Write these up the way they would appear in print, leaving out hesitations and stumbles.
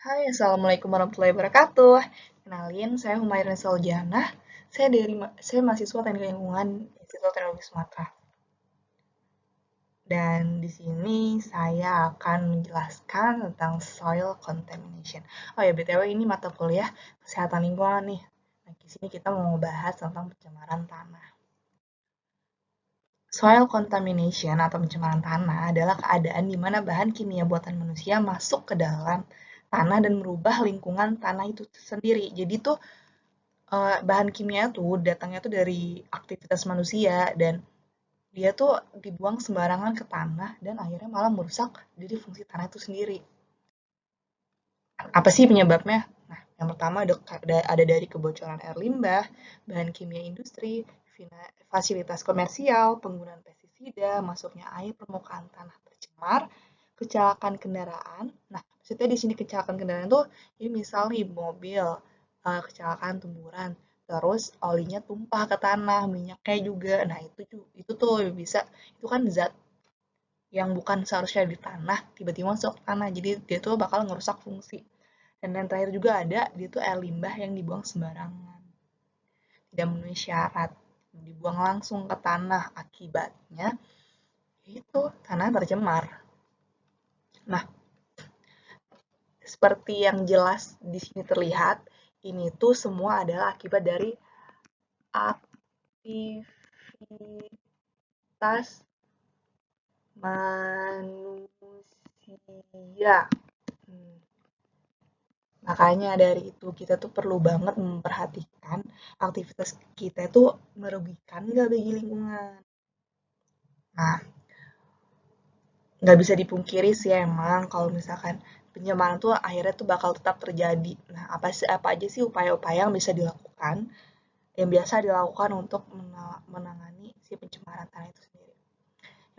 Hai, Assalamualaikum warahmatullahi wabarakatuh. Kenalin, saya Humayra Sauljana. Saya mahasiswa Teknik Lingkungan Institut Teknologi Sumatera. Dan di sini saya akan menjelaskan tentang soil contamination. Oh ya, BTW ini mata kuliah kesehatan lingkungan nih. Nah, di sini kita mau membahas tentang pencemaran tanah. Soil contamination atau pencemaran tanah adalah keadaan di mana bahan kimia buatan manusia masuk ke dalam tanah dan merubah lingkungan tanah itu sendiri. Jadi tuh bahan kimia tuh datangnya tuh dari aktivitas manusia dan dia tuh dibuang sembarangan ke tanah dan akhirnya malah merusak dari fungsi tanah itu sendiri. Apa sih penyebabnya? Nah, yang pertama ada dari kebocoran air limbah, bahan kimia industri, fasilitas komersial, penggunaan pestisida, masuknya air permukaan tanah tercemar, kecelakaan kendaraan. Nah, maksudnya di sini kecelakaan kendaraan tuh ini misal nih mobil kecelakaan tumburan, terus olinya tumpah ke tanah, minyaknya juga. Nah, itu tuh bisa itu kan zat yang bukan seharusnya di tanah tiba-tiba masuk ke tanah. Jadi dia tuh bakal ngerusak fungsi. Dan yang terakhir juga ada, dia tuh air limbah yang dibuang sembarangan. Tidak memenuhi syarat. Dibuang langsung ke tanah. Akibatnya, itu tanah tercemar. Nah, seperti yang jelas di sini terlihat, ini tuh semua adalah akibat dari aktivitas manusia. Hmm. Makanya dari itu kita tuh perlu banget memperhatikan aktivitas kita itu merugikan nggak bagi lingkungan. Nah, nggak bisa dipungkiri sih emang kalau misalkan pencemaran tuh akhirnya tuh bakal tetap terjadi. Nah, apa aja sih upaya-upaya yang bisa dilakukan, yang biasa dilakukan untuk menangani si pencemaran tanah itu sendiri.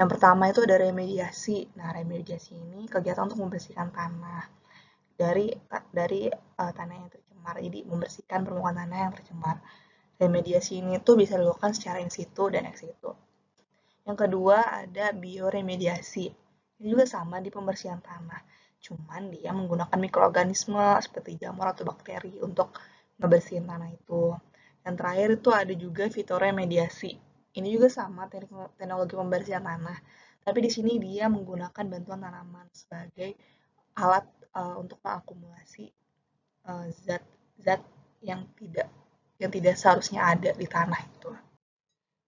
Yang pertama itu ada remediasi. Nah, remediasi ini kegiatan untuk membersihkan tanah dari tanah yang tercemar. Jadi membersihkan permukaan tanah yang tercemar. Remediasi ini tuh bisa dilakukan secara in situ dan ex situ. Yang kedua ada bioremediasi. Ini juga sama di pembersihan tanah. Cuman dia menggunakan mikroorganisme seperti jamur atau bakteri untuk ngebersihin tanah itu. Yang terakhir itu ada juga fitoremediasi. Ini juga sama teknologi pembersihan tanah. Tapi di sini dia menggunakan bantuan tanaman sebagai alat untuk mengakumulasi zat-zat yang tidak seharusnya ada di tanah itu.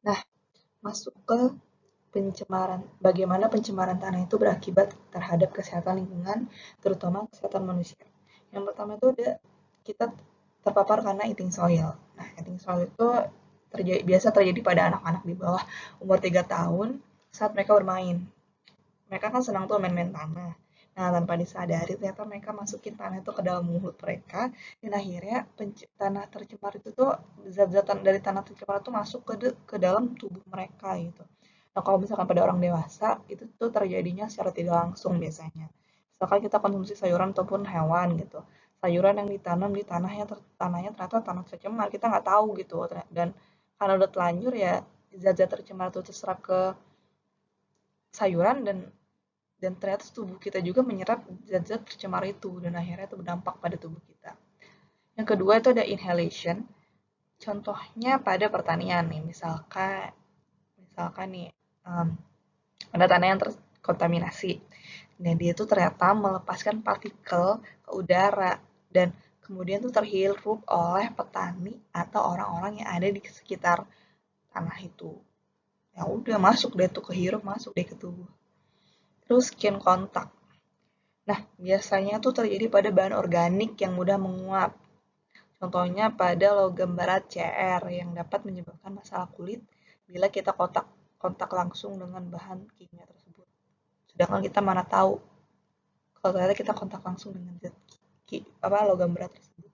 Nah, masuk ke pencemaran. Bagaimana pencemaran tanah itu berakibat terhadap kesehatan lingkungan, terutama kesehatan manusia. Yang pertama itu ada kita terpapar karena eating soil. Nah, eating soil itu biasa terjadi pada anak-anak di bawah umur 3 tahun saat mereka bermain. Mereka kan senang tuh main-main tanah. Nah, tanpa disadari ternyata mereka masukin tanah itu ke dalam mulut mereka dan akhirnya tanah tercemar itu tuh zat-zat dari tanah tercemar itu masuk ke dalam tubuh mereka gitu. Nah, kalau misalkan pada orang dewasa itu tuh terjadinya secara tidak langsung biasanya. Misalkan kita konsumsi sayuran ataupun hewan gitu. Sayuran yang ditanam di tanahnya ternyata tanah tercemar, kita nggak tahu gitu. Dan karena udah telanjur ya zat-zat tercemar itu terserap ke sayuran dan ternyata tubuh kita juga menyerap zat-zat tercemar itu dan akhirnya itu berdampak pada tubuh kita. Yang kedua itu ada inhalation. Contohnya pada pertanian nih, misalkan nih ada tanah yang terkontaminasi. Nah, dia itu ternyata melepaskan partikel ke udara dan kemudian tuh terhirup oleh petani atau orang-orang yang ada di sekitar tanah itu. Ya udah masuk deh tuh kehirup, masuk deh ke tubuh. Terus skin contact. Nah, biasanya tuh terjadi pada bahan organik yang mudah menguap. Contohnya pada logam berat Cr yang dapat menyebabkan masalah kulit bila kita kontak langsung dengan bahan kimia tersebut. Sedangkan kita mana tahu kalau ternyata kita kontak langsung dengan logam berat tersebut.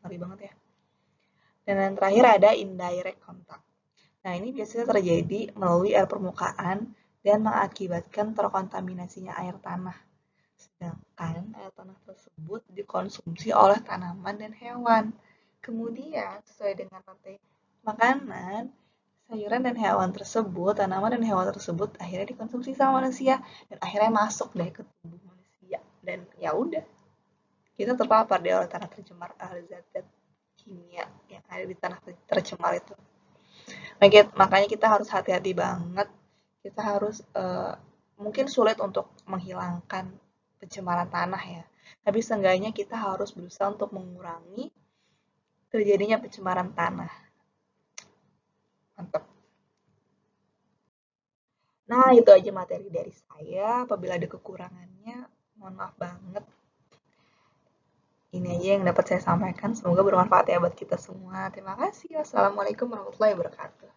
Ngeri banget ya. Dan yang terakhir ada indirect contact. Nah, ini biasanya terjadi melalui air permukaan dan mengakibatkan terkontaminasinya air tanah. Sedangkan air tanah tersebut dikonsumsi oleh tanaman dan hewan. Kemudian, sesuai dengan rantai makanan, sayuran dan hewan tersebut, tanaman dan hewan tersebut akhirnya dikonsumsi sama manusia dan akhirnya masuk deh ke tubuh manusia. Dan ya udah, kita terpapar oleh tanah tercemar, zat-zat kimia yang ada di tanah tercemar itu. Makanya kita harus hati-hati banget. Kita harus mungkin sulit untuk menghilangkan pencemaran tanah ya. Tapi seenggaknya kita harus berusaha untuk mengurangi terjadinya pencemaran tanah. Mantap. Nah, itu aja materi dari saya. Apabila ada kekurangannya, mohon maaf banget. Ini aja yang dapat saya sampaikan. Semoga bermanfaat ya buat kita semua. Terima kasih. Wassalamualaikum warahmatullahi wabarakatuh.